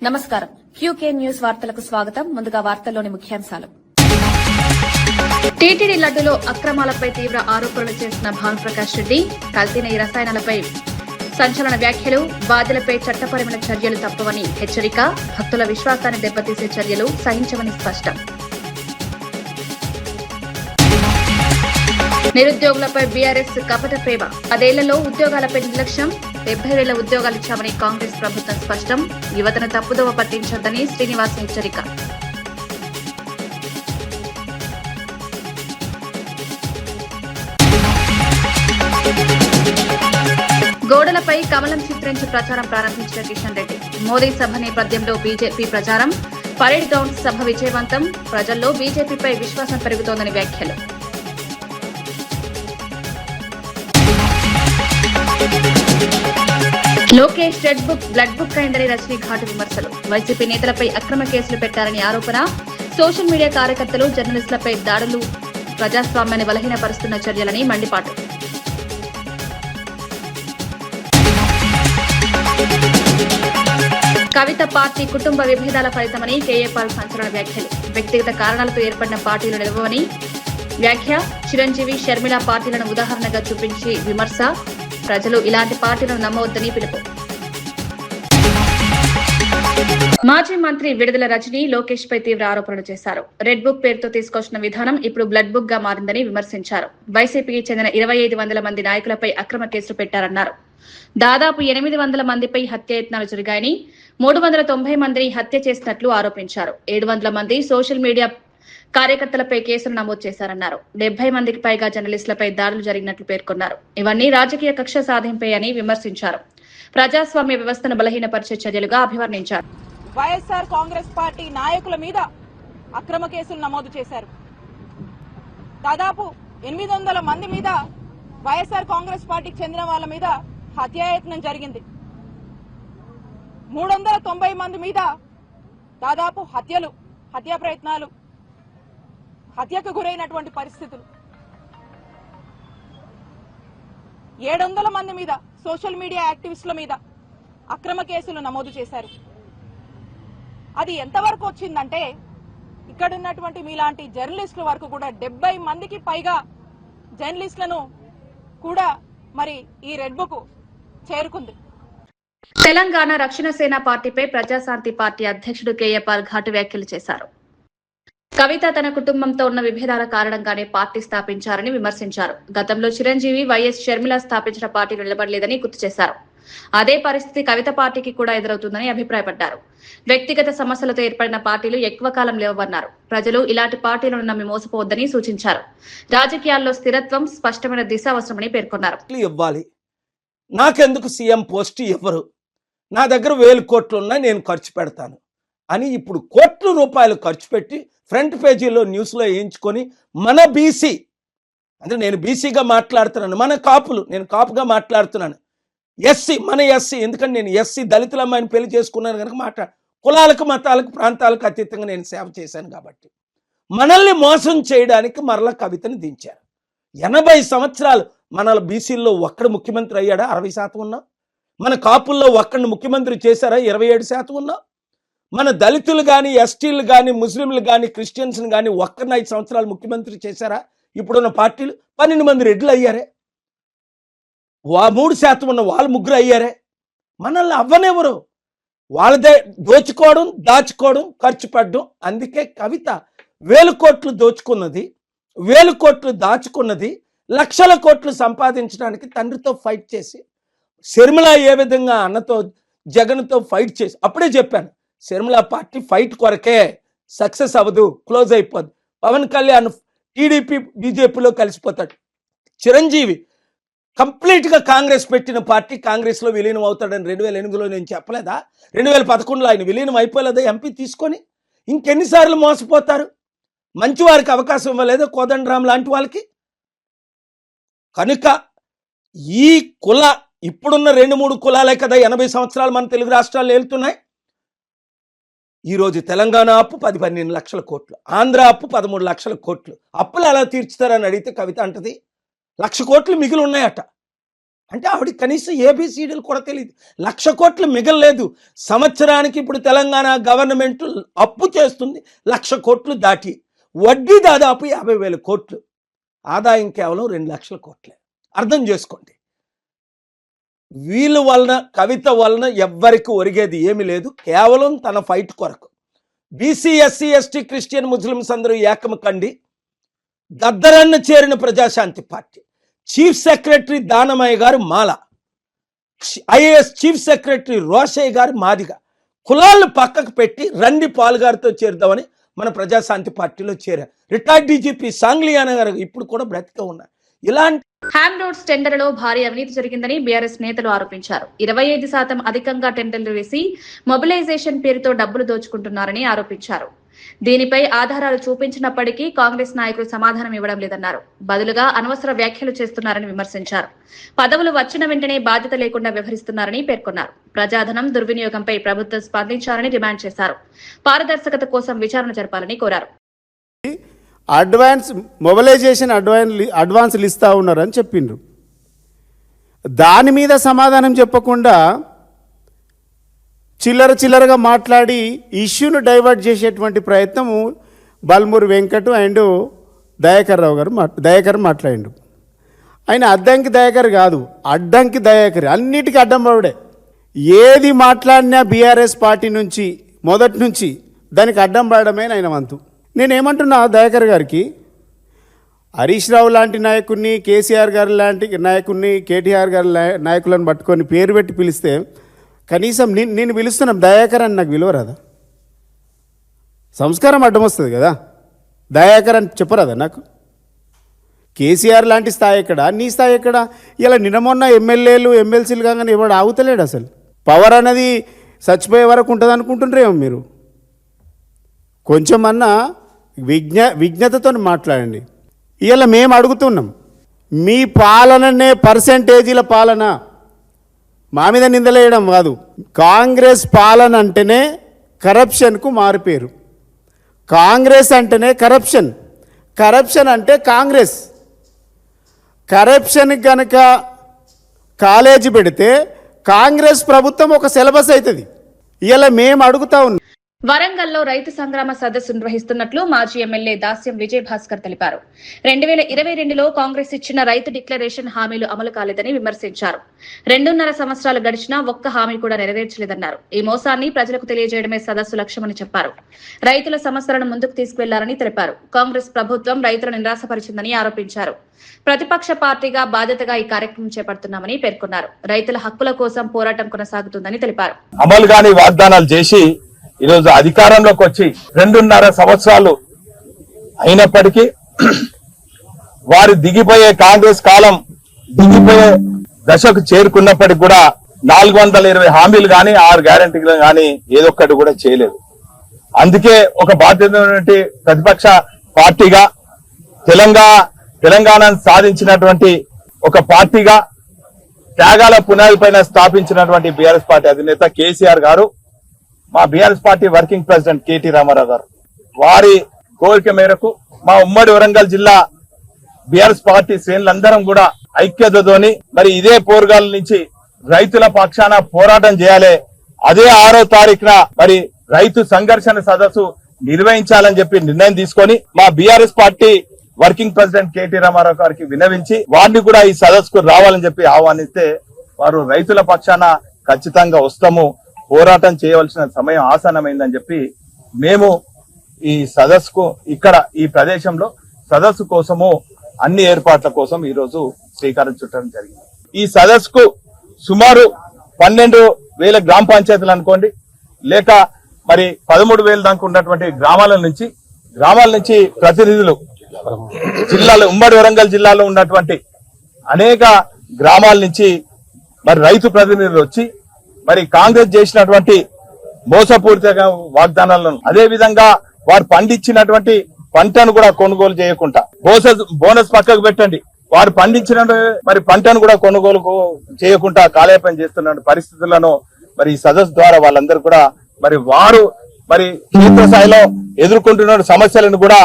నమస్కారం. QK news వార్తలకు స్వాగతం. ముందుగా వార్తల్లోని ముఖ్యాంశాలు. టీటీడీ లడ్డులో అక్రమాలపై తీవ్ర ఆరోపణలు చేసిన భానుప్రకాష్ రెడ్డి, కల్తీ నెయ్యి రసాయనాలపై సంచలన వ్యాఖ్యలు, బాధ్యులపై చట్టపరమైన చర్యలు తప్పవని హెచ్చరిక, భక్తుల విశ్వాసాన్ని దెబ్బతీసే చర్యలు సహించవని స్పష్టం. నిరుద్యోగులపై బీఆర్ఎస్ కపట ప్రేమ, 10 ఏళ్లలో ఉద్యోగాలపై నిర్లక్ష్యం, 70,000 ఉద్యోగాలిచ్చామని కాంగ్రెస్ ప్రభుత్వం స్పష్టం, యువతను తప్పుదోవ పట్టించొద్దని శ్రీనివాస్ హెచ్చరిక. గోడలపై కమలం చిత్రించి ప్రచారం ప్రారంభించిన కిషన్ రెడ్డి, మోదీ సభ నేపథ్యంలో బీజేపీ ప్రచారం, పరేడ్ గ్రౌండ్ సభ విజయవంతం, ప్రజల్లో బీజేపీపై విశ్వాసం పెరుగుతోందని వ్యాఖ్యలు. Lokesh red book blood book అయిందని రజనీ ఘాటు విమర్శలు, వైసీపీ నేతలపై అక్రమ కేసులు పెట్టారని ఆరోపణ, సోషల్ మీడియా కార్యకర్తలు జర్నలిస్టులపై దాడులు ప్రజాస్వామ్యాన్ని బలహీనపరుస్తున్న చర్యలని మండిపాటు. కవిత పార్టీ కుటుంబ విభేదాల ఫలితమని కేఏ పాల్ సంచలన వ్యాఖ్యలు, వ్యక్తిగత కారణాలతో ఏర్పడిన పార్టీలు నిలవని వ్యాఖ్య, చిరంజీవి షర్మిల పార్టీలను ఉదాహరణగా చూపించి విమర్శ, ప్రజలు ఇలాంటి పార్టీలను నమ్మవద్దని పిలుపు. మాజీ మంత్రి విడుదల రజనీ లోకేష్ పై తీవ్ర ఆరోపణలు చేశారు. రెడ్ బుక్ పేరుతో తీసుకొచ్చిన విధానం ఇప్పుడు బ్లడ్ బుక్ గా మారిందని విమర్శించారు. వైసీపీకి చెందిన 2500 మంది నాయకులపై అక్రమ కేసులు పెట్టారన్నారు. దాదాపు 800 మందిపై హత్యాయత్నాలు జరిగాయని, 390 మందిని హత్య చేసినట్లు ఆరోపించారు. 700 మంది సోషల్ మీడియా కార్యకర్తలపై కేసులు నమోదు చేశారన్నారు. 70 మందికి పైగా జర్నలిస్టులపై దాడులు జరిగినట్లు పేర్కొన్నారు. ఇవన్నీ రాజకీయ కక్ష సాధింపే అని విమర్శించారు. ప్రజాస్వామ్య వ్యవస్థను బలహీనపరిచే చర్యలుగా అభివర్ణించారు. వైఎస్ఆర్ కాంగ్రెస్ పార్టీ నాయకుల మీద అక్రమ కేసులు నమోదు చేశారు. దాదాపు 800 మంది మీద, వైఎస్ఆర్ కాంగ్రెస్ పార్టీకి చెందిన వాళ్ళ మీద హత్యాయత్నం జరిగింది. 390 మంది మీద దాదాపు హత్యా ప్రయత్నాలు, హత్యకు గురైనటువంటి పరిస్థితులు. 700 మంది మీద, సోషల్ మీడియా యాక్టివిస్టుల మీద అక్రమ కేసులు నమోదు చేశారు. అది ఎంతవరకు వచ్చిందంటే, ఇక్కడ ఉన్నటువంటి మీలాంటి జర్నలిస్టుల వరకు కూడా 70 మందికి పైగా జర్నలిస్టులను కూడా మరి ఈ రెడ్ బుక్ చేరుకుంది. తెలంగాణ రక్షణ సేన పార్టీపై ప్రజాశాంతి పార్టీ అధ్యక్షుడు కేఏ పాల్ ఘాటు వ్యాఖ్యలు చేశారు. కవిత తన కుటుంబంతో ఉన్న విభేదాల కారణంగానే పార్టీ స్థాపించారని విమర్శించారు. గతంలో చిరంజీవి, వైఎస్ షర్మిల స్థాపించిన పార్టీ నిలబడలేదని గుర్తు చేశారు. అదే పరిస్థితి కవిత పార్టీకి కూడా ఎదురవుతుందని అభిప్రాయపడ్డారు. వ్యక్తిగత సమస్యలతో ఏర్పడిన పార్టీలు ఎక్కువ కాలం లేవన్నారు. ప్రజలు ఇలాంటి పార్టీలను నమ్మి మోసపోవద్దని సూచించారు. రాజకీయాల్లో స్థిరత్వం, స్పష్టమైన దిశ అవసరమని పేర్కొన్నారు. నాకెందుకు సీఎం పోస్ట్ ఇవ్వరు, నా దగ్గర 1000 కోట్లు ఉన్నాయి, నేను ఖర్చు పెడతాను అని ఇప్పుడు కోట్ల రూపాయలు ఖర్చు పెట్టి ఫ్రంట్ పేజీలో న్యూస్లో వేయించుకొని, మన బీసీ అంటే నేను బీసీగా మాట్లాడుతున్నాను, మన కాపులు నేను కాపుగా మాట్లాడుతున్నాను, ఎస్సీ మన ఎస్సీ, ఎందుకంటే నేను ఎస్సీ దళితుల అమ్మాయిని పెళ్లి చేసుకున్నాను కనుక కులాలకు, మతాలకు, ప్రాంతాలకు అతీతంగా నేను సేవ చేశాను కాబట్టి మనల్ని మోసం చేయడానికి మరలా కవితని దించారు. 80 సంవత్సరాలు మన బీసీల్లో ఒక్కడు ముఖ్యమంత్రి అయ్యాడా? 60% ఉన్నా. మన కాపుల్లో ఒక్కడిని ముఖ్యమంత్రి చేశారా? 27% ఉన్నా. మన దళితులు కానీ, ఎస్టీలు కానీ, ముస్లింలు కానీ, క్రిస్టియన్స్ని కానీ ఒక్కరిని 5 సంవత్సరాలు ముఖ్యమంత్రి చేశారా? ఇప్పుడున్న పార్టీలు 12 మంది రెడ్లు అయ్యారే, 3% ఉన్న వాళ్ళు 3 అయ్యారే. మనల్ని అవ్వనెవరు? వాళ్ళదే దోచుకోవడం, దాచుకోవడం, ఖర్చు పెట్టడం. అందుకే కవిత 1000 కోట్లు దోచుకున్నది, 1000 కోట్లు దాచుకున్నది, లక్షల కోట్లు సంపాదించడానికి తండ్రితో ఫైట్ చేసి, షర్మిల ఏ విధంగా అన్నతో జగన్తో ఫైట్ చేసి, అప్పుడే చెప్పాను షర్మిల పార్టీ ఫైట్ కొరకే, సక్సెస్ అవ్వదు, క్లోజ్ అయిపోద్ది. పవన్ కళ్యాణ్ టీడీపీ బీజేపీలో కలిసిపోతాడు. చిరంజీవి కంప్లీట్గా కాంగ్రెస్ పెట్టిన పార్టీ కాంగ్రెస్లో విలీనం అవుతాడని 2008లో నేను చెప్పలేదా? 2011లో ఆయన విలీనం అయిపోలేదా ఎంపీ తీసుకొని? ఇంకెన్నిసార్లు మోసపోతారు? మంచి వారికి అవకాశం ఇవ్వలేదా కోదండరాం లాంటి వాళ్ళకి? కనుక ఈ ఇప్పుడున్న 2-3 కులాలే కదా 80 సంవత్సరాలు మన తెలుగు రాష్ట్రాల్లో వెళ్తున్నాయి. ఈరోజు తెలంగాణ అప్పు 10-12 లక్షల కోట్లు, ఆంధ్ర అప్పు 13 లక్షల కోట్లు. అప్పులు ఎలా తీర్చుతారని అడిగితే కవిత అంటది 1,00,000 కోట్లు మిగిలి ఉన్నాయట. అంటే ఆవిడ కనీసం ఏబిసిడీలు కూడా తెలియదు. 1,00,000 కోట్లు మిగలలేదు. సంవత్సరానికి ఇప్పుడు తెలంగాణ గవర్నమెంట్ అప్పు చేస్తుంది 1,00,000 కోట్లు దాటి, వడ్డీ దాదాపు 50,000 కోట్లు, ఆదాయం కేవలం 2,00,000 కోట్లే. అర్థం చేసుకోండి. వీళ్ళ వలన, కవిత వలన ఎవ్వరికి ఒరిగేది ఏమీ లేదు, కేవలం తన ఫైట్ కొరకు. BC, SC, ST, Christian, Muslims అందరూ ఏకము కండి గద్దరన్న చేరిన Prajashanti party. Chief secretary Danamayya గారు మాల, ఐఏఎస్ చీఫ్ సెక్రటరీ రోషయ్య గారు మాదిగ. కులాలను పక్కకు పెట్టి రండి పాల్ గారితో చేరుదామని మన ప్రజాశాంతి పార్టీలో చేరారు. రిటైర్డ్ డీజీపీ సాంగ్లియానా గారు ఇప్పుడు కూడా బ్రతికే ఉన్నారు. ఇలాంటి హ్యామ్ రోడ్స్ టెండర్లో భారీ అవినీతి జరిగిందని బీఆర్ఎస్ నేతలు ఆరోపించారు. 25% అధికంగా టెండర్లు వేసి మొబిలైజేషన్ పేరుతో డబ్బులు దోచుకుంటున్నారని ఆరోపించారు. దీనిపై ఆధారాలు చూపించినప్పటికీ కాంగ్రెస్ నాయకులు సమాధానం ఇవ్వడం లేదన్నారు. బదులుగా అనవసర వ్యాఖ్యలు చేస్తున్నారని విమర్శించారు. పదవులు వచ్చిన వెంటనే బాధ్యత లేకుండా వ్యవహరిస్తున్నారని పేర్కొన్నారు. ప్రజాధనం దుర్వినియోగంపై ప్రభుత్వం స్పందించాలని డిమాండ్ చేశారు. పారదర్శకత కోసం విచారణ జరపాలని కోరారు. మొబిలైజేషన్ అడ్వాన్స్లు ఇస్తా ఉన్నారని చెప్పిండ్రు. దాని మీద సమాధానం చెప్పకుండా చిల్లరగా మాట్లాడి ఇష్యూను డైవర్ట్ చేసేటువంటి ప్రయత్నము బల్మూరి వెంకట్ అండ్ దయాకర్ మాట్లాడిండు. ఆయన అద్దంకి దయాకర్ కాదు, అడ్డంకి దయాకర్, అన్నిటికీ అడ్డం పడే. ఏది మాట్లాడినా బీఆర్ఎస్ పార్టీ నుంచి మొదటి నుంచి దానికి అడ్డం పడడమే ఆయన వంతు. నేనేమంటున్నా దయాకర్ గారికి, హరీష్ రావు లాంటి నాయకుడిని, కేసీఆర్ గారు లాంటి నాయకుడిని, కేటీఆర్ గారి నాయకులను పట్టుకొని పేరు పెట్టి పిలిస్తే కనీసం నేను పిలుస్తున్నాం దయాకర్ అని నాకు విలువరాదా? సంస్కారం అడ్డం వస్తుంది కదా, దయాకర్ అని చెప్పరాదా నాకు? కేసీఆర్ లాంటి స్థాయి ఎక్కడా, నీ స్థాయి ఎక్కడా? ఇలా నిన్న మొన్న ఎమ్మెల్యేలు ఎమ్మెల్సీలు కాగానే ఎవడు ఆగుతలేడు. అసలు పవర్ అనేది చచ్చిపోయే వరకు ఉంటుంది అనుకుంటుండ్రేమో మీరు. కొంచెమన్నా విజ్ఞతతో మాట్లాడండి. ఇలా మేము అడుగుతున్నాం, మీ పాలననే పర్సెంటేజీల పాలన, మా మీద నిందలేయడం కాదు. కాంగ్రెస్ పాలన అంటేనే కరప్షన్కు మారిపోయారు. కాంగ్రెస్ అంటేనే కరప్షన్, కరప్షన్ అంటే కాంగ్రెస్. కరప్షన్ కనుక కాలేజీ పెడితే కాంగ్రెస్ ప్రభుత్వం ఒక సిలబస్ అవుతుంది. ఇలా మేము అడుగుతా ఉన్నాం. వరంగల్లో రైతు సంగ్రామ సదస్సు నిర్వహిస్తున్నట్లు మాజీ ఎమ్మెల్యే దాస్యం విజయ్ భాస్కర్ తెలిపారు. 2022లో కాంగ్రెస్ ఇచ్చిన రైతు డిక్లరేషన్ హామీలు అమలు కాలేదని విమర్శించారు. 2.5 సంవత్సరాలు గడిచినా ఒక్క హామీ కూడా నెరవేర్చలేదన్నారు. ఈ మోసాన్ని ప్రజలకు తెలియజేయడమే సదస్సు లక్ష్యమని చెప్పారు. రైతుల సమస్యలను ముందుకు తీసుకువెళ్లారని తెలిపారు. కాంగ్రెస్ ప్రభుత్వం రైతులను నిరాశపరిచిందని ఆరోపించారు. ప్రతిపక్ష పార్టీగా బాధ్యతగా ఈ కార్యక్రమం చేపడుతున్నామని పేర్కొన్నారు. రైతుల హక్కుల కోసం పోరాటం కొనసాగుతుందని తెలిపారు. అమలు కాని వాగ్దానాలు చేసి ఈరోజు అధికారంలోకి వచ్చి 2.5 సంవత్సరాలు అయినప్పటికీ వారు దిగిపోయే కాంగ్రెస్ కాలం దిగిపోయే దశకు చేరుకున్నప్పటికీ కూడా 420 హామీలు కానీ 6 గ్యారెంటీలు కానీ ఏదొక్కటి కూడా చేయలేదు. అందుకే ఒక బాధ్యత ప్రతిపక్ష పార్టీగా తెలంగాణను సాధించినటువంటి ఒక పార్టీగా త్యాగాల పునాది పైన స్థాపించినటువంటి బీఆర్ఎస్ పార్టీ అధినేత కేసీఆర్ గారు, మా BRS party working president KT Ramarao గారు వారి కోరిక మేరకు మా ఉమ్మడి వరంగల్ జిల్లా బీఆర్ఎస్ పార్టీ శ్రేణులందరం కూడా ఐక్యతతోని మరి ఇదే పోరుగాల నుంచి రైతుల పక్షాన పోరాటం చేయాలి. అదే 6వ తారీఖున మరి రైతు సంఘర్షణ సదస్సు నిర్వహించాలని చెప్పి నిర్ణయం తీసుకొని మా BRS party working president KT రామారావు గారికి వినవించి వారిని కూడా ఈ సదస్సుకు రావాలని చెప్పి ఆహ్వానిస్తే వారు రైతుల పక్షాన ఖచ్చితంగా వస్తాము, పోరాటం చేయవలసిన సమయం ఆసన్నమైందని చెప్పి మేము ఈ సదస్సుకు ఇక్కడ ఈ ప్రదేశంలో సదస్సు కోసము అన్ని ఏర్పాట్ల కోసం ఈ రోజు శ్రీకారం చుట్టడం జరిగింది. ఈ సదస్సుకు సుమారు 12,000 గ్రామ పంచాయతీలు అనుకోండి, లేక మరి 13,000 దాకా ఉన్నటువంటి గ్రామాల నుంచి ప్రతినిధులు జిల్లాలో ఉమ్మడి వరంగల్ జిల్లాలో ఉన్నటువంటి అనేక గ్రామాల నుంచి మరి రైతు ప్రతినిధులు వచ్చి మరి కాంగ్రెస్ చేసినటువంటి మోసపూరిత వాగ్దానాలను, అదే విధంగా వారు పండించినటువంటి పంటను కూడా కొనుగోలు చేయకుండా బోనస్ పక్కకు పెట్టండి, వారు పండించిన మరి పంటను కూడా కొనుగోలు చేయకుండా కాలయాపన చేస్తున్న పరిస్థితులను మరి ఈ సదస్సు ద్వారా వాళ్ళందరూ కూడా మరి వారు మరి క్షేత్రస్థాయిలో ఎదుర్కొంటున్న సమస్యలను కూడా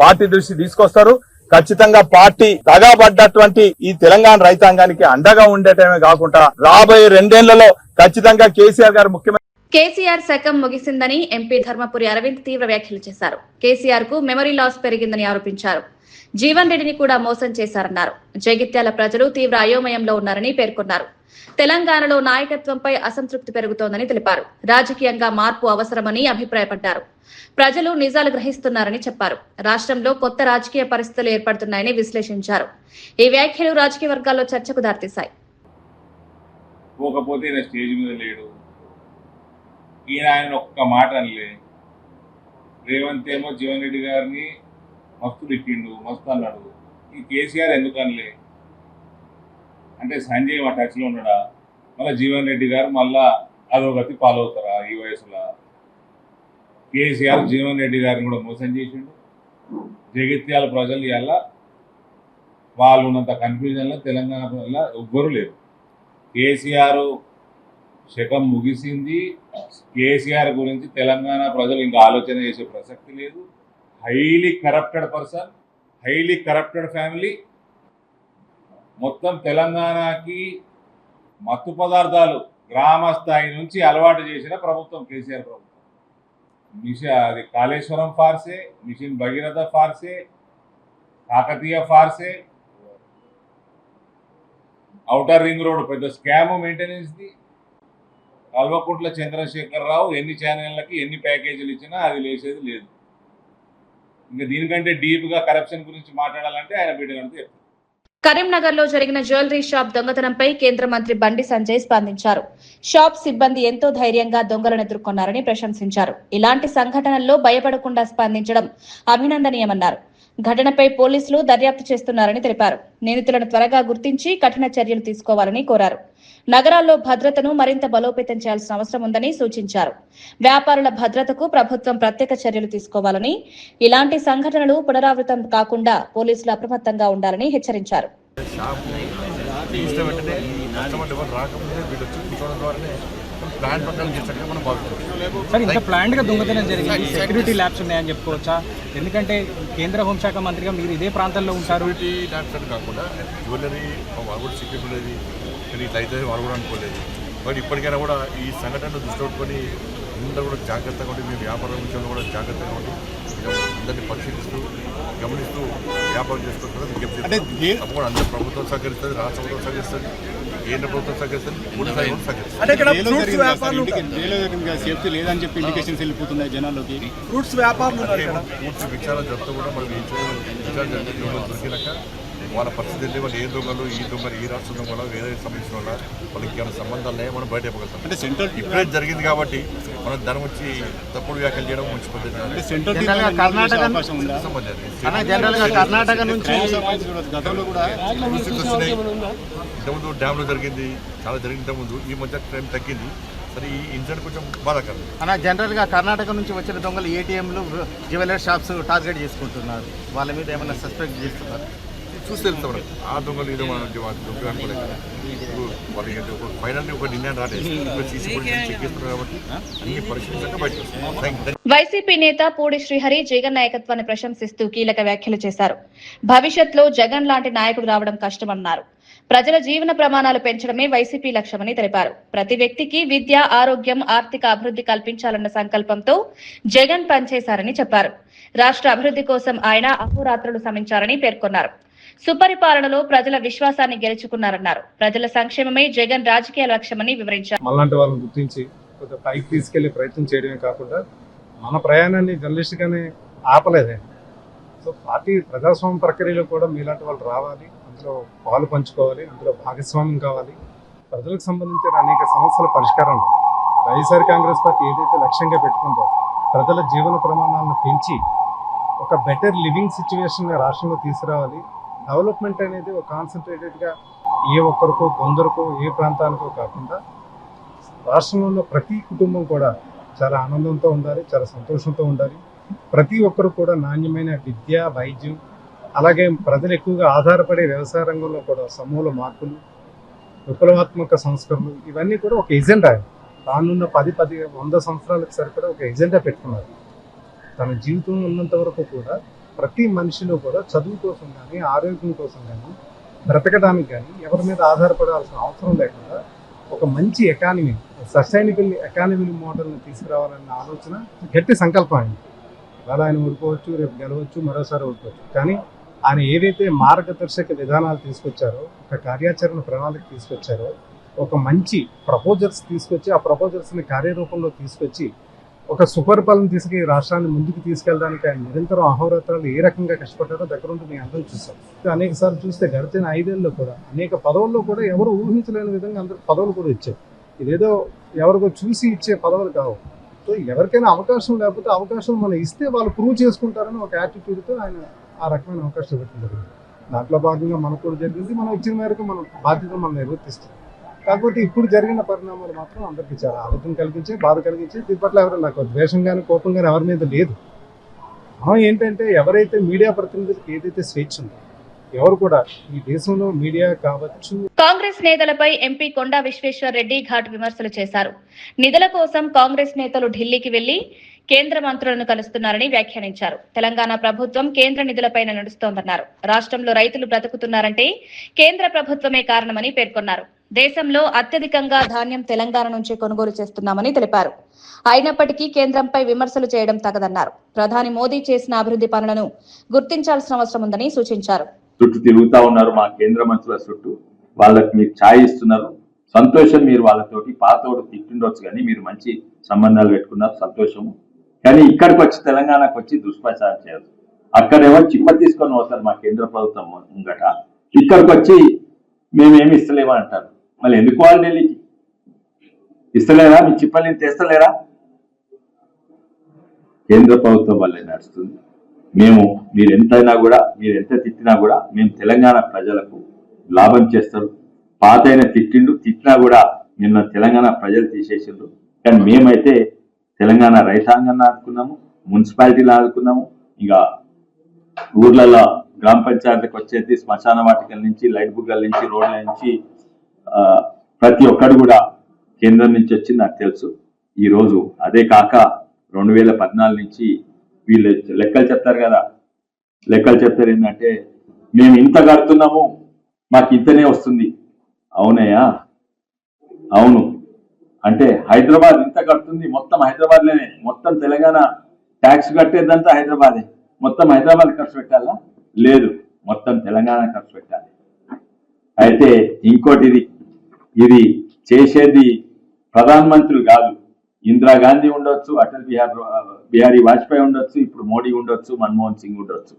పార్టీ దృష్టి తీసుకొస్తారు. ఖచ్చితంగా పార్టీ దగాబడ్డటువంటి ఈ తెలంగాణ రైతాంగానికి అండగా ఉండటమే కాకుండా రాబోయే 2 ఏళ్లలో ఖచ్చితంగా కేసీఆర్ గారు ముఖ్యమంత్రి కేసీఆర్ శకం ముగిసిందని ఎంపీ ధర్మపురి అరవింద్ తీవ్ర వ్యాఖ్యలు చేశారు. కేసీఆర్ కు మెమరీ లాస్ పెరిగిందని ఆరోపించారు. జీవన్ రెడ్డిని కూడా మోసం చేశారన్నారు. జగిత్యాల ప్రజలు తీవ్ర అయోమయంలో ఉన్నారని పేర్కొన్నారు. తెలంగాణలో నాయకత్వంపై అసంతృప్తి పెరుగుతోందని తెలిపారు. రాజకీయంగా మార్పు అవసరమని అభిప్రాయపడ్డారు. ప్రజలు నిజాలు గ్రహిస్తున్నారని చెప్పారు. రాష్ట్రంలో కొత్త రాజకీయ పరిస్థితులు ఏర్పడుతున్నాయని విశ్లేషించారు. ఈ వ్యాఖ్యలు రాజకీయ వర్గాల్లో చర్చకు దారితీశాయి. పోకపోతే ఈయన స్టేజ్ మీద లేడు, ఈయన ఆయన ఒక్క మాట అనలే. రేవంత్ ఏమో జీవన్ రెడ్డి గారిని మస్తు తిట్టిండు, మస్తు అన్నాడు. ఈ కేసీఆర్ ఎందుకు అనలే అంటే సంజయ్ మా టచ్లో ఉన్నాడా? మళ్ళీ జీవన్ రెడ్డి గారు మళ్ళా అధోగతి పాలవుతారా ఈ వయసులో? కేసీఆర్ జీవన్ రెడ్డి గారిని కూడా మోసం చేసిండు. జగిత్యాల ప్రజలు ఇలా వాళ్ళు ఉన్నంత కన్ఫ్యూజన్లో తెలంగాణ వల్ల ఎవ్వరూ లేరు. కేసీఆర్ శకం ముగిసింది. కేసీఆర్ గురించి తెలంగాణ ప్రజలు ఇంకా ఆలోచన చేసే ప్రసక్తి లేదు. Highly corrupted person, highly corrupted family. మొత్తం తెలంగాణకి మత్తు పదార్థాలు గ్రామ స్థాయి నుంచి అలవాటు చేసిన ప్రభుత్వం కేసీఆర్ ప్రభుత్వం. అది Kaleshwaram ఫార్సే, machine Bhagiratha ఫార్సే, Kakatiya ఫార్సే, outer ring road పెద్ద స్కామ్ మెయింటెనెన్స్ది. కల్వకుంట్ల చంద్రశేఖరరావు ఎన్ని ఛానళ్ళకి ఎన్ని ప్యాకేజీలు ఇచ్చినా అది లేచేది లేదు. ఇంకా దీనికంటే డీప్గా కరప్షన్ గురించి మాట్లాడాలంటే ఆయన బిడ్డ కంటే చెప్తారు. కరీంనగర్ లో జరిగిన జ్యువెలరీ షాప్ దొంగతనంపై కేంద్ర మంత్రి బండి సంజయ్ స్పందించారు. షాప్ సిబ్బంది ఎంతో ధైర్యంగా దొంగలను ఎదుర్కొన్నారని ప్రశంసించారు. ఇలాంటి సంఘటనల్లో భయపడకుండా స్పందించడం అభినందనీయమన్నారు. ఘటనపై పోలీసులు దర్యాప్తు చేస్తున్నారని తెలిపారు. నిందితులను త్వరగా గుర్తించి కఠిన చర్యలు తీసుకోవాలని కోరారు. నగరాల్లో భద్రతను మరింత బలోపేతం చేయాల్సిన అవసరం ఉందని సూచించారు. వ్యాపారుల భద్రతకు ప్రభుత్వం ప్రత్యేక చర్యలు తీసుకోవాలని, ఇలాంటి సంఘటనలు పునరావృతం కాకుండా పోలీసులు అప్రమత్తంగా ఉండాలని హెచ్చరించారు. సార్, ఇంత ప్లాన్డ్ గా దొంగతనం జరిగింది, సెక్యూరిటీ ల్యాబ్స్ ఉన్నాయని చెప్పుకోవచ్చా? ఎందుకంటే కేంద్ర హోంశాఖ మంత్రిగా మీరు ఇదే ప్రాంతంలో ఉంటారు. సెక్యూరిటీ ల్యాబ్స్ అని కాకుండా జ్యువెలరీ వాళ్ళు కూడా సెక్యూరిటీ ఉండేది, కానీ ఇట్లా అయితే వాళ్ళు కూడా అనుకోలేదు. బట్ ఇప్పటికైనా కూడా ఈ సంఘటనను దృష్టి పెట్టుకొని అందరూ కూడా జాగ్రత్తగా ఉండి, మీ వ్యాపారం విషయంలో కూడా జాగ్రత్తగా ఉండి అందరినీ పరిశీలిస్తూ గమనిస్తూ వ్యాపారం చేసుకుంటున్నారు. విజ్ఞప్తి తప్పకుండా అందరూ ప్రభుత్వం సహకరిస్తుంది, రాష్ట్ర ప్రభుత్వం సహకరిస్తుంది, కేంద్ర ప్రభుత్వం సహకరిస్తుంది, పోలీసు సేఫ్టీ లేదని చెప్పి ఇండికేషన్స్ వెళ్ళిపోతున్నాయి జనాల్లోకి. ఫ్రూట్స్ విచారణ జరుగుతూ కూడా మనం విచారణ దొరికినాక వాళ్ళ పరిస్థితి వాళ్ళు ఏ దొంగలు, ఈ దొంగలు, ఈ రాష్ట్ర దొంగలు, వేరే సంబంధించిన వాళ్ళ వాళ్ళకి ఏమైనా సంబంధాలు లేవో మనం బయట ఇవ్వగలుగుతాం. అంటే సెంట్రల్ ఇప్పుడే జరిగింది కాబట్టి మనం దాని వచ్చి తప్పుడు వ్యాఖ్యలు చేయడం మంచి పద్ధతి. కర్ణాటక నుంచి గతంలో కూడా ఇంతకుముందు డ్యామ్లో జరిగింది, చాలా జరిగింది ఇంతకుముందు. ఈ మధ్య క్రైమ్ తగ్గింది. సరే, ఈ ఇన్సిడెంట్ కొంచెం బాధాకరం. జనరల్ గా కర్ణాటక నుంచి వచ్చిన దొంగలు ఏటీఎంలు, జ్యువెలరీ షాప్స్ టార్గెట్ చేసుకుంటున్నారు. వాళ్ళ మీద ఏమైనా సస్పెక్ట్ చేస్తున్నారు? చూసి తెలుస్తాం మనకు. ఆ దొంగలు ఏదో మనం దొంగ అనుకోలేదు కదా. ఇప్పుడు ఫైనల్లీ ఒక నిర్ణయం రాలేదు. సీసీ ఫుటేజ్ చెక్ చేస్తున్నారు కాబట్టి అన్ని పరిశీలించాక బయటకు వస్తాం. వైసీపీ నేత పూడి శ్రీహరి జగన్ నాయకత్వాన్ని ప్రశంసిస్తూ కీలక వ్యాఖ్యలు చేశారు. భవిష్యత్తులో జగన్ లాంటి నాయకుడు రావడం కష్టమన్నారు. ప్రజల జీవన ప్రమాణాలు పెంచడమే వైసీపీ లక్ష్యమని తెలిపారు. ప్రతి వ్యక్తికి విద్య, ఆరోగ్యం, ఆర్థిక అభివృద్ధి కల్పించాలన్న సంకల్పంతో జగన్ పనిచేశారని చెప్పారు. రాష్ట్ర అభివృద్ధి కోసం ఆయన అహోరాత్రులు శ్రమించారని పేర్కొన్నారు. సుపరిపాలనలో ప్రజల విశ్వాసాన్ని గెలుచుకున్నారన్నారు. ప్రజల సంక్షేమమే జగన్ రాజకీయ లక్ష్యమని వివరించారు. మనలాంటి వాళ్ళని గుర్తించి కొంత పైకి తీసుకెళ్లే ప్రయత్నం చేయడమే కాకుండా మన ప్రయాణాన్ని జర్నలిస్ట్ గానే ఆపలేదే. సో పార్టీ ప్రజాస్వామ్య ప్రక్రియలో కూడా మీలాంటి వాళ్ళు రావాలి, అందులో పాలు పంచుకోవాలి, అందులో భాగస్వామ్యం కావాలి. ప్రజలకు సంబంధించిన అనేక సమస్యల పరిష్కారం వైఎస్ఆర్ కాంగ్రెస్ పార్టీ ఏదైతే లక్ష్యంగా పెట్టుకుందో ప్రజల జీవన ప్రమాణాలను పెంచి ఒక బెటర్ లివింగ్ సిచ్యువేషన్ రాష్ట్రంలో తీసుకురావాలి. డెవలప్మెంట్ అనేది ఒక కాన్సన్ట్రేటెడ్గా ఏ ఒక్కరికో, కొందరికో, ఏ ప్రాంతానికో కాకుండా రాష్ట్రంలో ప్రతి కుటుంబం కూడా చాలా ఆనందంతో ఉండాలి, చాలా సంతోషంతో ఉండాలి. ప్రతి ఒక్కరు కూడా నాణ్యమైన విద్య, వైద్యం, అలాగే ప్రజలు ఎక్కువగా ఆధారపడే వ్యవసాయ రంగంలో కూడా సమూల మార్పులు, విప్లవాత్మక సంస్కరణలు, ఇవన్నీ కూడా ఒక ఎజెండా. రానున్న 10-100 సంవత్సరాలకు సరిపడా ఒక ఎజెండా పెట్టుకున్నారు. తన జీవితం ఉన్నంత వరకు కూడా ప్రతి మనిషిలో కూడా చదువు కోసం కానీ, ఆరోగ్యం కోసం కానీ, బ్రతకడానికి కానీ ఎవరి మీద ఆధారపడాల్సిన అవసరం లేకుండా ఒక మంచి ఎకానమీ, సస్టైనబుల్ ఎకానమీ మోడల్ని తీసుకురావాలన్న ఆలోచన గట్టి సంకల్పం అయింది. ఇవాళ ఆయన ఓడిపోవచ్చు, రేపు గెలవచ్చు, మరోసారి ఓడిపోవచ్చు. కానీ ఆయన ఏవైతే మార్గదర్శక విధానాలు తీసుకొచ్చారో, ఒక కార్యాచరణ ప్రణాళిక తీసుకొచ్చారో, ఒక మంచి ప్రపోజల్స్ తీసుకొచ్చి ఆ ప్రపోజల్స్ని కార్యరూపంలో తీసుకొచ్చి ఒక సుపరిపాలన తీసుకు రాష్ట్రాన్ని ముందుకు తీసుకెళ్ళడానికి ఆయన నిరంతరం అహోరాత్రాలు ఏ రకంగా కష్టపడ్డారో దగ్గరుండి మేము అందరం చూసాం. అనేక సార్లు చూస్తే గడిచిన 5 ఏళ్ళలో కూడా అనేక పదవుల్లో కూడా ఎవరు ఊహించలేని విధంగా అందరు పదవులు కూడా ఇచ్చారు. ఇదేదో ఎవరికో చూసి ఇచ్చే పదవులు కావు. సో ఎవరికైనా అవకాశం లేకపోతే అవకాశం మనం ఇస్తే వాళ్ళు ప్రూవ్ చేసుకుంటారని ఒక యాటిట్యూడ్తో ఆయన ఆ రకమైన అవకాశం పెట్టింది. దాంట్లో భాగంగా మనకు కూడా జరిగింది. మనం ఇచ్చిన మేరకు మన బాధ్యతను మనం నిర్వర్తిస్తాం. కాకపోతే ఇప్పుడు జరిగిన పరిణామాలు మాత్రం అందరికీ చాలా ఆలోచన కలిగించే, బాధ కలిగించే. దీని పట్ల ఎవరు నాకు ద్వేషం కానీ కోపం కానీ ఎవరి మీద లేదు. మనం ఏంటంటే ఎవరైతే మీడియా ప్రతినిధులకు ఏదైతే స్వేచ్ఛ ఉందో, ఎవరు కూడా ఈ దేశంలో మీడియా కావచ్చు. కాంగ్రెస్ నేతలపై ఎంపీ కొండా విశ్వేశ్వర్ రెడ్డి ఘాటు విమర్శలు చేశారు. నిధుల కోసం కాంగ్రెస్ నేతలు ఢిల్లీకి వెళ్లి కేంద్ర మంత్రులను కలుస్తున్నారని వ్యాఖ్యానించారు. తెలంగాణ ప్రభుత్వం కేంద్ర నిధులపైన నడుస్తోందన్నారు. రాష్ట్రంలో రైతులు బ్రతుకుతున్నారంటే కేంద్ర ప్రభుత్వమే కారణమని పేర్కొన్నారు. దేశంలో అత్యధికంగా ధాన్యం తెలంగాణ నుంచి కొనుగోలు చేస్తున్నామని తెలిపారు. అయినప్పటికీ కేంద్రంపై విమర్శలు చేయడం తగదన్నారు. ప్రధాని మోదీ చేసిన అభివృద్ధి పనులను గుర్తించాల్సిన అవసరం ఉందని సూచించారు. చుట్టూ తిరుగుతా ఉన్నారు మా కేంద్ర మంత్రుల చుట్టూ, వాళ్ళకి మీరు ఛాయ్ ఇస్తున్నారు, సంతోషం. మీరు వాళ్ళతోటి పాతోడు తిట్టిండొచ్చు కానీ మీరు మంచి సంబంధాలు పెట్టుకున్నారు, సంతోషము. కానీ ఇక్కడికి వచ్చి తెలంగాణకు వచ్చి దుష్ప్రచారం చేయదు. అక్కడేమో చిప్ప తీసుకొని పోతారు మా కేంద్ర ప్రభుత్వం ముంగట, ఇక్కడికి వచ్చి మేమేమి ఇస్తలేమని అంటారు. మళ్ళీ ఎందుకు వాళ్ళు ఢిల్లీకి ఇస్తలేరా? మీ చిప్పల్ని తెస్తలేరా? కేంద్ర ప్రభుత్వం వల్లే నడుస్తుంది. మీరు ఎంతైనా కూడా, మీరు ఎంత తిట్టినా కూడా మేము తెలంగాణ ప్రజలకు లాభం చేస్తారు. పాతైన తిట్టినా కూడా నిన్న తెలంగాణ ప్రజలు తీసేసిండ్రు. కానీ మేమైతే తెలంగాణ రైతాంగాన్ని ఆదుకున్నాము, మున్సిపాలిటీలు ఆదుకున్నాము. ఇంకా ఊర్లలో గ్రామ పంచాయతీకి వచ్చేది శ్మశాన వాటికల నుంచి, లైట్ బుగ్గల నుంచి, రోడ్ల నుంచి ప్రతి ఒక్కరు కూడా కేంద్రం నుంచి వచ్చింది నాకు తెలుసు. ఈరోజు అదే కాక 2014 నుంచి వీళ్ళు లెక్కలు చెప్తారు కదా, లెక్కలు చెప్తారు ఏంటంటే మేము ఇంత కడుతున్నాము, మాకు ఇంతనే వస్తుంది. అవునయ్యా, అవును. అంటే హైదరాబాద్ ఇంత కడుతుంది, మొత్తం హైదరాబాద్లోనే, మొత్తం తెలంగాణ ట్యాక్స్ కట్టేదంతా హైదరాబాదే. మొత్తం హైదరాబాద్ ఖర్చు పెట్టాలా? లేదు, మొత్తం తెలంగాణ ఖర్చు పెట్టాలి. అయితే ఇంకోటి, ఇది చేసేది ప్రధానమంత్రులు కాదు. ఇందిరాగాంధీ ఉండొచ్చు, అటల్ బిహారీ వాజ్పేయి ఉండొచ్చు, ఇప్పుడు మోడీ ఉండొచ్చు, మన్మోహన్ సింగ్ ఉండొచ్చు.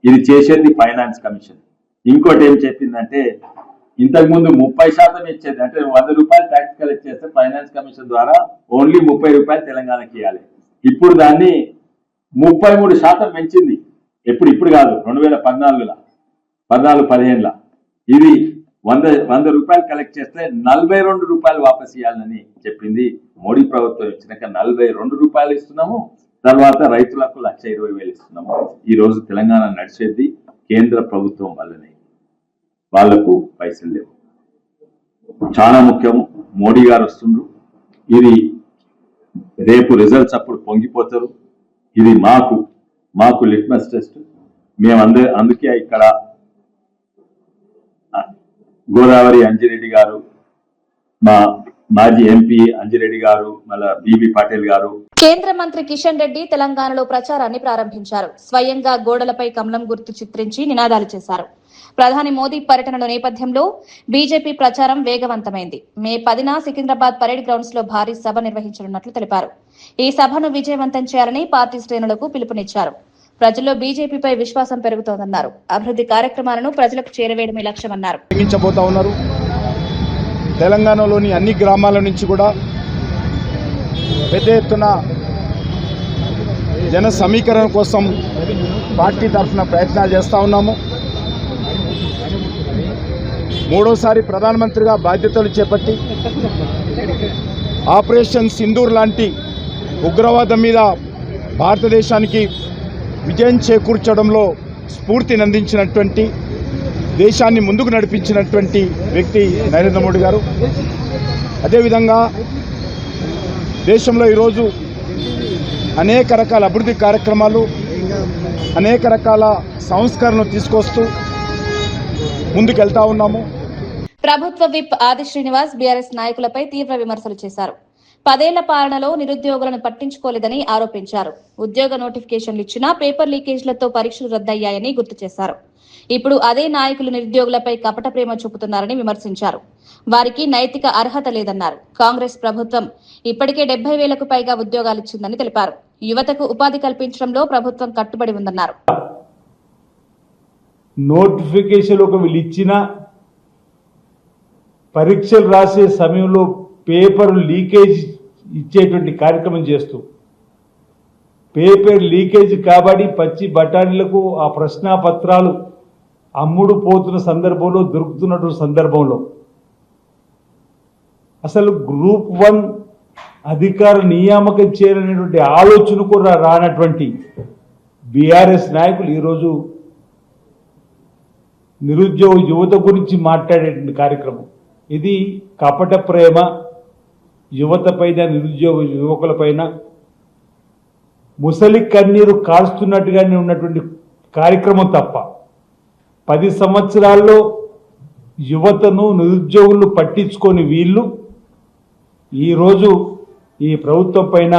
ఇది చేసేది ఫైనాన్స్ కమిషన్. ఇంకోటి ఏం చెప్పిందంటే, ఇంతకుముందు 30% ఇచ్చేది, అంటే 100 రూపాయలు ట్యాక్స్ కలెక్ట్ చేస్తే ఫైనాన్స్ కమిషన్ ద్వారా ఓన్లీ 30 రూపాయలు తెలంగాణకి ఇవ్వాలి. ఇప్పుడు దాన్ని 33% పెంచింది. ఇప్పుడు కాదు, 2014లో 14-15లో ఇది 100 రూపాయలు కలెక్ట్ చేస్తే 42 రూపాయలు వాపస్ ఇవ్వాలని చెప్పింది. మోడీ ప్రభుత్వం ఇచ్చినాక 42 రూపాయలు ఇస్తున్నాము. తర్వాత రైతులకు 1,20,000 ఇస్తున్నాము. ఈ రోజు తెలంగాణ నడిచేది కేంద్ర ప్రభుత్వం వల్లనే, వాళ్లకు పైసలు లేవు. చాలా ముఖ్యము, మోడీ గారు వస్తుండ్రు. ఇది రేపు రిజల్ట్స్ అప్పుడు పొంగిపోతారు. ఇది మాకు లిట్మస్ టెస్ట్. అందుకే ఇక్కడ గోదావరి అంజిరెడ్డి గారు, మా మాజీ ఎంపీ అంజిరెడ్డి గారు, మళ్ళా బీబీ పాటిల్ గారు. కేంద్ర మంత్రి కిషన్ రెడ్డి తెలంగాణలో ప్రచారాన్ని ప్రారంభించారు. స్వయంగా గోడలపై కమలం గుర్తు చిత్రించి నినాదాలు చేశారు. ప్రధాని మోదీ పర్యటనల నేపథ్యంలో బీజేపీ ప్రచారం వేగవంతమైంది. మే 10న సికింద్రాబాద్ పరేడ్ గ్రౌండ్స్ లో భారీ సభ నిర్వహించనున్నట్లు తెలిపారు. ఈ సభను విజయవంతం చేయాలని పార్టీ శ్రేణులకు పిలుపునిచ్చారు. ప్రజల్లో బీజేపీపై విశ్వాసం పెరుగుతోందన్నారు. అభివృద్ధి కార్యక్రమాలను ప్రజలకు చేరవేయడమే లక్ష్యమన్నారు. తెలంగాణలోని అన్ని గ్రామాల నుంచి కూడా పెద్ద ఎత్తున జన సమీకరణ కోసం పార్టీ తరఫున ప్రయత్నాలు చేస్తూ ఉన్నాము. మూడోసారి ప్రధానమంత్రిగా బాధ్యతలు చేపట్టి ఆపరేషన్ సింధూర్ లాంటి ఉగ్రవాదం మీద భారతదేశానికి విజయం చేకూర్చడంలో స్ఫూర్తినందించినటువంటి, దేశాన్ని ముందుకు నడిపించినటువంటి వ్యక్తి నరేంద్ర మోడీ గారు. అదేవిధంగా దేశంలో ఈరోజు అనేక రకాల అభివృద్ధి కార్యక్రమాలు అనేక రకాల సంస్కరణలు తీసుకొస్తూ ముందుకెళ్తా ఉన్నాము. ప్రభుత్వ విప్ ఆది శ్రీనివాస్ బీఆర్ఎస్ నాయకులపై తీవ్ర విమర్శలు చేశారు. 10 ఏళ్ల పాలనలో నిరుద్యోగులను పట్టించుకోలేదని ఆరోపించారు. ఉద్యోగ నోటిఫికేషన్లు ఇచ్చినా పేపర్ లీకేజ్లతో పరీక్షలు రద్దయ్యాయని గుర్తు చేశారు. ఇప్పుడు అదే నాయకులు నిరుద్యోగులపై కపట ప్రేమ చూపుతున్నారని విమర్శించారు. వారికి నైతిక అర్హత లేదన్నారు. కాంగ్రెస్ ప్రభుత్వం ఇప్పటికే 70,000కు పైగా ఉద్యోగాలిచ్చిందని తెలిపారు. యువతకు ఉపాధి కల్పించడంలో ప్రభుత్వం కట్టుబడి ఉందన్నారు. నోటిఫికేషన్ ఒక వీళ్ళు ఇచ్చిన పరీక్షలు రాసే సమయంలో పేపర్ లీకేజ్ ఇచ్చేటువంటి కార్యక్రమం చేస్తూ పేపర్ లీకేజ్ కాబట్టి పచ్చి బఠానీలకు ఆ ప్రశ్నాపత్రాలు అమ్ముడు పోతున్న సందర్భంలో దొరుకుతున్నటువంటి సందర్భంలో అసలు గ్రూప్ 1 అధికార నియామకం చేయాలనేటువంటి ఆలోచన కూడా రానటువంటి బీఆర్ఎస్ నాయకులు ఈరోజు నిరుద్యోగ యువత గురించి మాట్లాడేటువంటి కార్యక్రమం. ఇది కపట ప్రేమ యువత పైన, నిరుద్యోగ యువకుల పైన ముసలి కన్నీరు కాల్స్తున్నట్టుగానే ఉన్నటువంటి కార్యక్రమం తప్ప 10 సంవత్సరాల్లో యువతను, నిరుద్యోగులను పట్టించుకొని వీళ్ళు ఈరోజు ఈ ప్రభుత్వం పైన,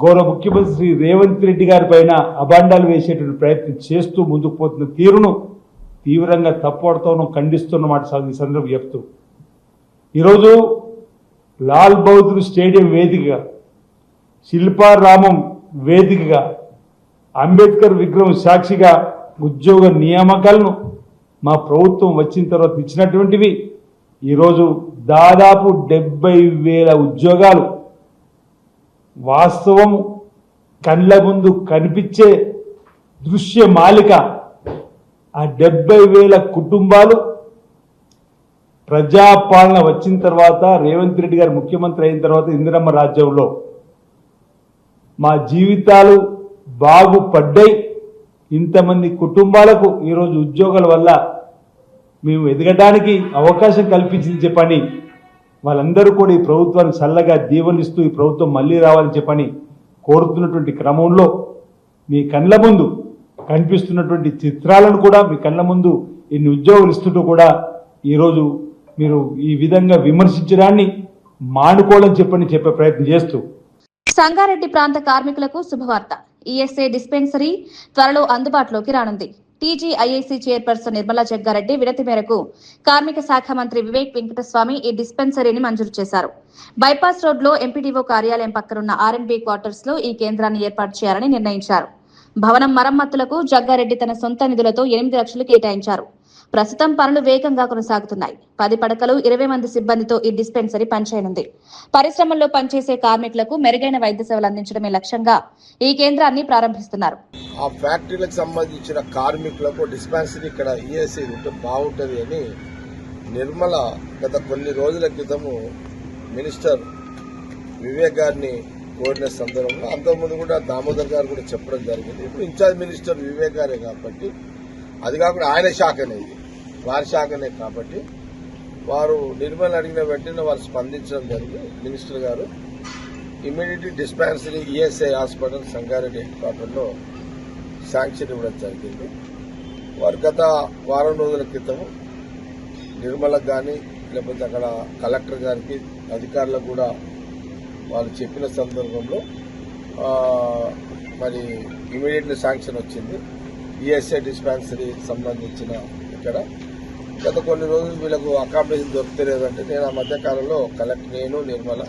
గౌరవ ముఖ్యమంత్రి శ్రీ రేవంత్ రెడ్డి గారి పైన అబాండాలు వేసేటువంటి ప్రయత్నం చేస్తూ ముందుకు పోతున్న తీరును తీవ్రంగా తప్పుపడుతూ ఖండిస్తున్నమాట ఈ సందర్భం చెప్తూ ఈరోజు లాల్ బహదూర్ స్టేడియం వేదికగా, శిల్పారామం వేదికగా, అంబేద్కర్ విగ్రహం సాక్షిగా ఉద్యోగ నియామకాలను మా ప్రభుత్వం వచ్చిన తర్వాత ఇచ్చినటువంటివి ఈరోజు దాదాపు 70,000 ఉద్యోగాలు వాస్తవం కళ్ళ ముందు కనిపించే దృశ్య మాలిక. ఆ 70,000 కుటుంబాలు ప్రజాపాలన వచ్చిన తర్వాత, రేవంత్ రెడ్డి గారు ముఖ్యమంత్రి అయిన తర్వాత ఇందిరమ్మ రాజ్యంలో మా జీవితాలు బాగుపడ్డాయి. ఇంతమంది కుటుంబాలకు ఈరోజు ఉద్యోగాల వల్ల మేము ఎదగడానికి అవకాశం కల్పించింది చెప్పని వాళ్ళందరూ కూడా ఈ ప్రభుత్వాన్ని చల్లగా దీవెనిస్తూ ఈ ప్రభుత్వం మళ్ళీ రావాలని చెప్పని కోరుతున్నటువంటి క్రమంలో మీ కళ్ళ ముందు కనిపిస్తున్నటువంటి చిత్రాలను కూడా, మీ కళ్ళ ముందు ఇన్ని ఉద్యోగులు ఇస్తుంటూ కూడా ఈరోజు మీరు ఈ విధంగా విమర్శించడాన్ని మానుకోవాలని చెప్పే ప్రయత్నం చేస్తూ సంగారెడ్డి ప్రాంత కార్మికులకు శుభవార్త. ఈఎస్ఐ డిస్పెన్సరీ త్వరలో అందుబాటులోకి రానుంది. టీజీఐఐసీ చైర్పర్సన్ నిర్మలా జగ్గారెడ్డి వినతి మేరకు కార్మిక శాఖ మంత్రి వివేక్ వెంకటస్వామి ఈ డిస్పెన్సరీని మంజూరు చేశారు. బైపాస్ రోడ్లో ఎంపీడీఓ కార్యాలయం పక్కనున్న ఆర్ఎండ్బీ క్వార్టర్స్ లో ఈ కేంద్రాన్ని ఏర్పాటు చేయాలని నిర్ణయించారు. భవనం మరమ్మతులకు జగ్గారెడ్డి తన సొంత నిధులతో 8 లక్షలు కేటాయించారు. ప్రస్తుతం పనులు వేగంగా కొనసాగుతున్నాయి. 10 పడకలు, 20 మంది సిబ్బందితో ఈ డిస్పెన్సరీ పనిచేయనుంది. పరిశ్రమల్లో పనిచేసే కార్మికులకు మెరుగైన వైద్య సేవలు అందించడమే లక్ష్యంగా ఈ కేంద్రాన్ని ప్రారంభిస్తున్నారు. ఆ ఫ్యాక్టరీలకు సంబంధించిన కార్మికులకు డిస్పెన్సరీ ఇక్కడ ఈఎస్ఐ ఉంటే బాగుంటుంది అని నిర్మల గత కొన్ని రోజుల క్రితము మినిస్టర్ వివేక్ గారిని కోరిన సందర్భంలో, అంతకుముందు కూడా దామోదర్ గారు కూడా చెప్పడం జరిగింది. ఇప్పుడు ఇన్ఛార్జ్ మినిస్టర్ వివేక్ గారే కాబట్టి, అది కాకుండా ఆయన శాఖనే, వారి శాఖనే కాబట్టి వారు నిర్మల్ అడిగిన వెంటనే వారు స్పందించడం జరిగింది. మినిస్టర్ గారు immediately dispensary ESI hospital Sangareddy head క్వార్టర్లో శాంక్షన్ ఇవ్వడం జరిగింది. వారు గత వారం రోజుల క్రితం నిర్మలకు కానీ, లేకపోతే అక్కడ కలెక్టర్ గారికి, అధికారులకు కూడా వాళ్ళు చెప్పిన సందర్భంలో మరి ఇమీడియట్లీ శాంక్షన్ వచ్చింది. ఈఎస్ఐ డిస్పెన్సరీ సంబంధించిన ఇక్కడ గత కొన్ని రోజులు వీళ్ళకు అకామిడేషన్ దొరుకుతలేదంటే నేను ఆ మధ్యకాలంలో నేను నిర్మల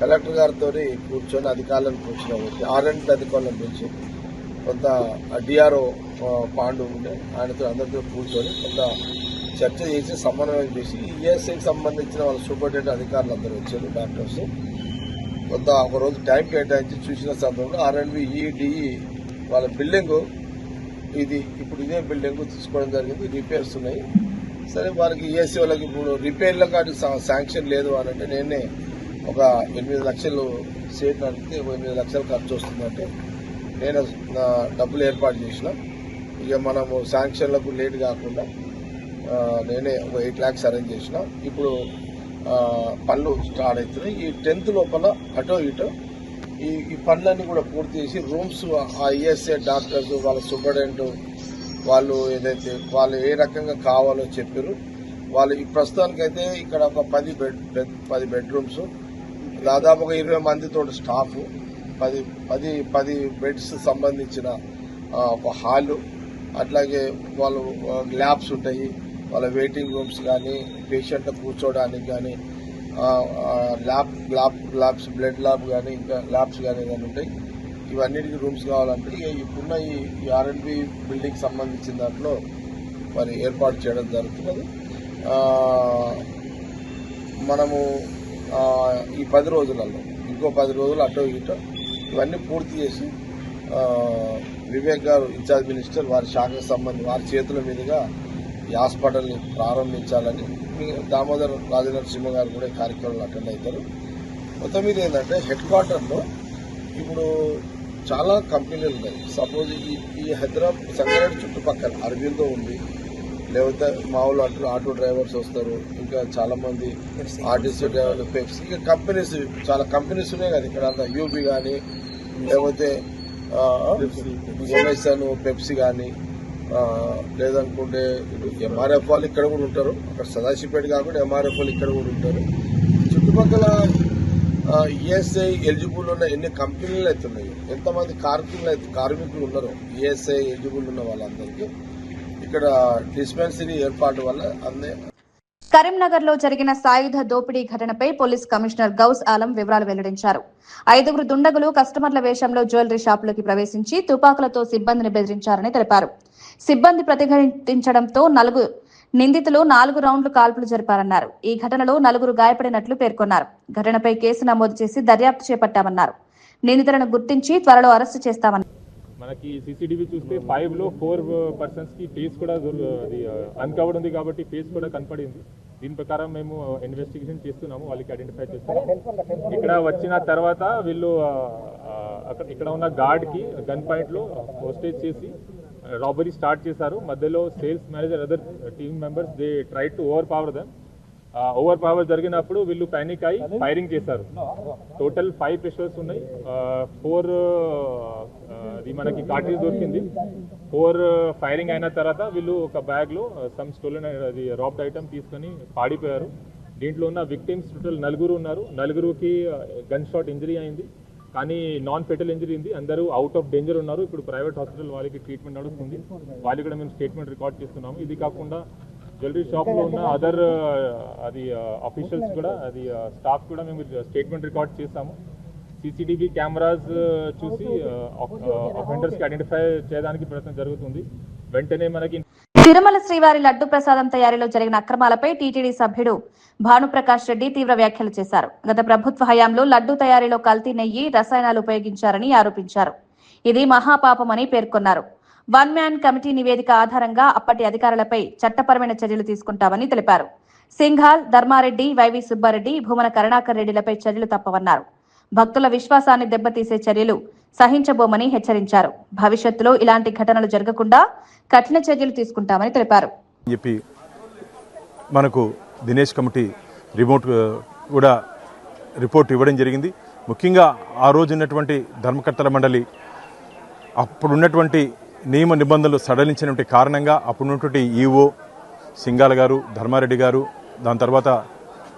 కలెక్టర్ గారితో కూర్చొని అధికారులను కూర్చుని ఆర్ఎండ్ అధికారులను పిలిచి కొంత డిఆర్ఓ పాండు ఉండే ఆయనతో అందరితో కూర్చొని కొంత చర్చ చేసి సమన్వయం చేసి ఈఎస్ఐకి సంబంధించిన వాళ్ళ సూపరింటెండెంట్ అధికారులు అందరూ వచ్చారు, డాక్టర్స్. కొంత ఒక రోజు టైం కేటాయించి చూసిన సందర్భంలో ఆర్ఎండ్బి ఈడిఈ వాళ్ళ బిల్డింగ్ ఇది ఇప్పుడు ఇదే బిల్డింగ్ తీసుకోవడం జరిగింది. రిపేర్స్ ఉన్నాయి. సరే వారికి ఈఎస్సీ వాళ్ళకి ఇప్పుడు రిపేర్లకు అటు శాంక్షన్ లేదు అని అంటే నేనే ఒక 8 లక్షలు సేట్ అడిగితే 8 లక్షలు ఖర్చు వస్తుందంటే నేను డబ్బులు ఏర్పాటు చేసిన. ఇక మనము శాంక్షన్లకు లేట్ కాకుండా నేనే ఒక 8 lakhs అరేంజ్ చేసిన. ఇప్పుడు పనులు స్టార్ట్ అవుతున్నాయి. ఈ 10th లోపల అటో ఇటో ఈ పనులన్నీ కూడా పూర్తి చేసి రూమ్స్ ఆ ఈఎస్ఐ డాక్టర్స్ వాళ్ళ సూపరింటెండెంట్ వాళ్ళు ఏదైతే వాళ్ళు ఏ రకంగా కావాలో చెప్పారు. వాళ్ళు ఈ ప్రస్తుతానికైతే ఇక్కడ ఒక 10 బెడ్రూమ్స్, దాదాపు ఒక 20 మందితో స్టాఫ్, 10 బెడ్స్ సంబంధించిన ఒక హాలు, అట్లాగే వాళ్ళు ల్యాబ్స్ ఉంటాయి, వాళ్ళ వెయిటింగ్ రూమ్స్ కానీ, పేషెంట్ కూర్చోవడానికి కానీ ల్యాబ్స్ బ్లడ్ ల్యాబ్ కానీ ఇంకా ల్యాబ్స్ కానీ ఉంటాయి. ఇవన్నిటికీ రూమ్స్ కావాలంటే ఇప్పుడున్న ఈ R&B బిల్డింగ్ సంబంధించిన దాంట్లో మరి ఏర్పాటు చేయడం జరుగుతున్నది. మనము ఈ 10 రోజులలో ఇంకో 10 రోజులు అటో ఇటో ఇవన్నీ పూర్తి చేసి వివేక్ గారు ఇన్ఛార్జ్ మినిస్టర్ వారి శాఖకు సంబంధించి వారి చేతుల మీదుగా ఈ హాస్పిటల్ని ప్రారంభించాలని దామోదర్ రాజనరసింహ గారు కూడా ఈ కార్యక్రమంలో అటెండ్ అవుతారు. మొత్తం మీద ఏంటంటే హెడ్ క్వార్టర్లో ఇప్పుడు చాలా కంపెనీలు ఉన్నాయి. సపోజ్ ఈ హైదరాబాద్ సంగారెడ్డి చుట్టుపక్కల అరవిందో ఉంది, లేకపోతే మామూలు ఆటో డ్రైవర్స్ వస్తారు, ఇంకా చాలా మంది ఆర్టీసీ డ్రైవర్లు, పెప్సీ, ఇంకా కంపెనీస్ చాలా కంపెనీస్ ఉన్నాయి కదా ఇక్కడ అంతా, యూబీ కానీ లేకపోతే ఎమ్ఎస్ఎన్, పెప్సీ కానీ లేదనుకుంటే ఎంఆర్ఎఫ్ వాళ్ళు ఇక్కడ కూడా ఉంటారు. అక్కడ సదాశివపేట కాకుండా ఎంఆర్ఎఫ్ వాళ్ళు ఇక్కడ కూడా ఉంటారు. చుట్టుపక్కల ఈఎస్ఐ ఎలిజిబుల్ ఉన్న ఎన్ని కంపెనీలు అయితే ఉన్నాయో, ఎంతమంది కార్మికులు ఉన్నారో ఈఎస్ఐ ఎలిజిబుల్ ఉన్న వాళ్ళందరికీ ఇక్కడ డిస్పెన్సరీ ఏర్పాటు వల్ల అందే. కరీంనగర్ లో జరిగిన సాయుధ దోపిడీ ఘటనపై పోలీస్ కమిషనర్ గౌస్ ఆలం వివరాలు వెల్లడించారు. 5 దుండగులు కస్టమర్ల వేషంలో జ్యువెలరీ షాపులోకి ప్రవేశించి తుపాకులతో సిబ్బందిని బెదిరించారని తెలిపారు. సిబ్బంది ప్రతిఘటించడంతో నిందితులు 4 రౌండ్లు కాల్పులు జరిపారన్నారు. ఈ ఘటనలో 4 గాయపడినట్లు పేర్కొన్నారు. ఘటనపై కేసు నమోదు చేసి దర్యాప్తు చేపట్టామన్నారు. నిందితులను గుర్తించి త్వరలో అరెస్టు చేస్తామన్నారు. మనకి సీసీటీవీ చూస్తే 5లో 4 పర్సన్స్ కి ఫేస్ కూడా అన్కవర్డ్ ఉంది కాబట్టి ఫేస్ కూడా కనపడింది. దీని ప్రకారం మేము ఇన్వెస్టిగేషన్ చేస్తున్నాము, వాళ్ళకి ఐడెంటిఫై చేస్తున్నాము. ఇక్కడ వచ్చిన తర్వాత వీళ్ళు ఇక్కడ ఉన్న గార్డ్ కి గన్ పాయింట్ లో హోస్టేజ్ చేసి రాబరీ స్టార్ట్ చేశారు. మధ్యలో sales manager other team members they try to over power జరిగినప్పుడు వీళ్ళు పానిక్ అయి ఫైరింగ్ చేశారు. టోటల్ 5 పిస్టల్స్ ఉన్నాయి, 4 మనకి కార్ట్రిడ్జ్ దొరికింది. 4 ఫైరింగ్ అయిన తర్వాత వీళ్ళు ఒక బ్యాగ్ లో సమ్ స్టోలెన్ రాబ్డ్ ఐటమ్ తీసుకొని పాడిపోయారు. దీంట్లో ఉన్న విక్టిమ్స్ టోటల్ 4 ఉన్నారు. 4కి గన్ షాట్ ఇంజరీ అయింది, కానీ నాన్ ఫెటల్ ఇంజరీ ఉంది. అందరూ అవుట్ ఆఫ్ డేంజర్ ఉన్నారు. ఇప్పుడు ప్రైవేట్ హాస్పిటల్ వాళ్ళకి ట్రీట్మెంట్ నడుస్తుంది. వాళ్ళు కూడా మేము స్టేట్మెంట్ రికార్డ్ చేస్తున్నాము. ఇది కాకుండా జ్యువెలరీ షాప్ లో ఉన్న అదర్ ఆఫీషియల్స్ కూడా స్టాఫ్ కూడా మేము స్టేట్మెంట్ రికార్డ్ చేస్తాము. సీసీటీవీ కెమెరాస్ చూసి అఫెండర్స్ కి ఐడెంటిఫై చేయడానికి ప్రయత్నం జరుగుతుంది. వెంటనే మనకి తిరుమల శ్రీవారి లడ్డు ప్రసాదం తయారీలో జరిగిన అక్రమాలపై టీటీడీ సభ్యుడు భానుప్రకాష్ రెడ్డి తీవ్ర వ్యాఖ్యలు చేశారు. గత ప్రభుత్వ హయాంలో లడ్డు తయారీలో కల్తీ నెయ్యి, రసాయనాలు ఉపయోగించారని ఆరోపించారు. ఇది మహాపాపమని పేర్కొన్నారు. 1 మ్యాన్ కమిటీ నివేదిక ఆధారంగా అప్పటి అధికారులపై చట్టపరమైన చర్యలు తీసుకుంటామని తెలిపారు. సింఘాల్, ధర్మారెడ్డి, వైవి సుబ్బారెడ్డి, భూమన కరుణాకర్ రెడ్డిలపై చర్యలు తప్పవన్నారు. భక్తుల విశ్వాసాన్ని దెబ్బతీసే చర్యలు సహించబోమని హెచ్చరించారు. భవిష్యత్తులో ఇలాంటి ఘటనలు జరగకుండా కఠిన చర్యలు తీసుకుంటామని తెలిపారు. మనకు దినేష్ కమిటీ కూడా రిపోర్ట్ ఇవ్వడం జరిగింది. ముఖ్యంగా ఆ రోజు ఉన్నటువంటి ధర్మకర్తల మండలి అప్పుడున్నటువంటి నియమ నిబంధనలు సడలించినటువంటి కారణంగా అప్పుడున్నటువంటి ఈఓ సింగాల గారు, ధర్మారెడ్డి గారు, దాని తర్వాత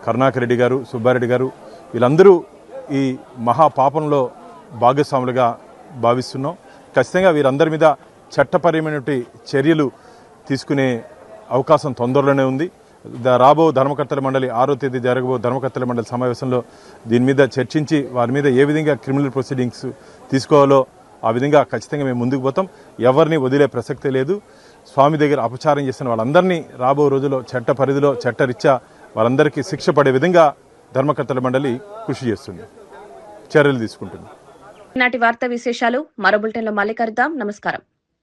కరుణాకర్ రెడ్డి గారు, సుబ్బారెడ్డి గారు, వీళ్ళందరూ ఈ మహాపాపంలో భాగస్వాములుగా భావిస్తున్నాం. ఖచ్చితంగా వీరందరి మీద చట్టపరమైనటువంటి చర్యలు తీసుకునే అవకాశం తొందరలోనే ఉంది. రాబో ధర్మకర్తల మండలి 6వ తేదీ జరగబో ధర్మకర్తల మండలి సమావేశంలో దీని మీద చర్చించి వారి మీద ఏ విధంగా క్రిమినల్ ప్రొసీడింగ్స్ తీసుకోవాలో ఆ విధంగా ఖచ్చితంగా మేము ముందుకు పోతాం. ఎవరిని వదిలే ప్రసక్తే లేదు. స్వామి దగ్గర అపచారం చేసిన వాళ్ళందరినీ రాబో రోజుల్లో చట్ట పరిధిలో చట్టరీత్యా వాళ్ళందరికీ శిక్ష పడే విధంగా ధర్మకర్తల మండలి కృషి చేస్తుంది, చర్యలు తీసుకుంటుంది. నాటి వార్తా విశేషాలు మరో బులెటిన్లో మళ్ళీ కలుద్దాం. నమస్కారం.